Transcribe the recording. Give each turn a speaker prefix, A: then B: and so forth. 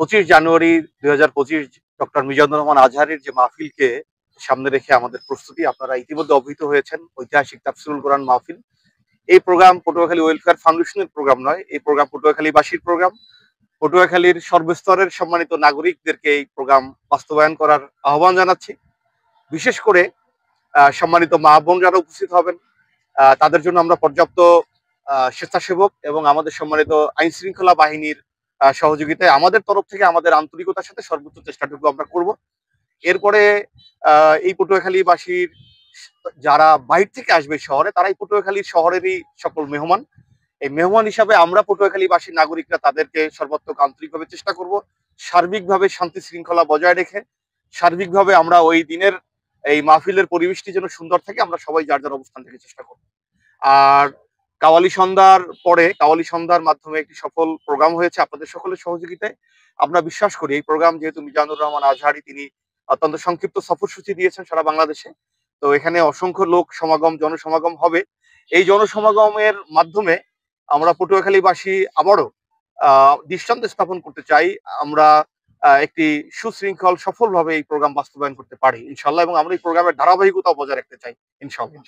A: 25 জানুয়ারি 2025 doctor Mizanur Rahman আজহারীর যে মাহফিলকে সামনে রেখে আমাদের প্রস্তুতি, আপনারা ইতিমধ্যে অবহিত হয়েছেন। ঐতিহাসিক তাফসিরুল কোরআন মাহফিল, এই প্রোগ্রাম পটুয়াখালী ওয়েলফেয়ার ফাউন্ডেশনের প্রোগ্রাম নয়, এই প্রোগ্রাম পটুয়াখালীবাসীর প্রোগ্রাম। পটুয়াখালীর সর্বস্তরের সম্মানিত নাগরিকদেরকে এই প্রোগ্রাম বাস্তবায়ন করার আহ্বান জানাচ্ছি। বিশেষ করে সম্মানিত মা বোন যারা উপস্থিত হবেন, তাদের জন্য আমরা পর্যাপ্ত স্বেচ্ছাসেবক এবং আমাদের সম্মানিত আইন শৃঙ্খলা বাহিনীর সহযোগিতায় আমাদের তরফ থেকে আমাদের আন্তরিকতার সাথে সর্বোচ্চ চেষ্টাটুকু আমরা করব। এরপরে এই পটুয়াখালীবাসীর যারা বাইরে থেকে আসবে শহরে, তারা এই পটুয়াখালী শহরেরই সকল মেহমান। এই মেহমান হিসাবে আমরা পটুয়াখালীবাসীর নাগরিকরা তাদেরকে সর্বাত্মক আন্তরিকভাবে চেষ্টা করব, সার্বিকভাবে শান্তি শৃঙ্খলা বজায় রেখে সার্বিকভাবে আমরা ওই দিনের এই মাহফিলের পরিবেশটি যেন সুন্দর থাকে, আমরা সবাই যার যার অবস্থান থেকে চেষ্টা করব। আর কাওয়ালি সন্ধ্যার মাধ্যমে একটি সফল প্রোগ্রাম হয়েছে আপনাদের সকলের সহযোগিতায়। আমরা বিশ্বাস করি এই প্রোগ্রাম, যেহেতু মিজানুর রহমান আজহারী তিনি অত্যন্ত সংক্ষিপ্ত সফরসূচি দিয়েছেন সারা বাংলাদেশে, তো এখানে অসংখ্য লোক সমাগম, জনসমাগম হবে। এই জনসমাগমের মাধ্যমে আমরা পটুয়াখালীবাসী আবারও দৃষ্টান্ত স্থাপন করতে চাই আমরা একটি সুশৃঙ্খল সফলভাবে এই প্রোগ্রাম বাস্তবায়ন করতে পারি ইনশাল্লাহ, এবং আমরা এই প্রোগ্রামের ধারাবাহিকতা বজায় রাখতে চাই ইনশাল্লাহ।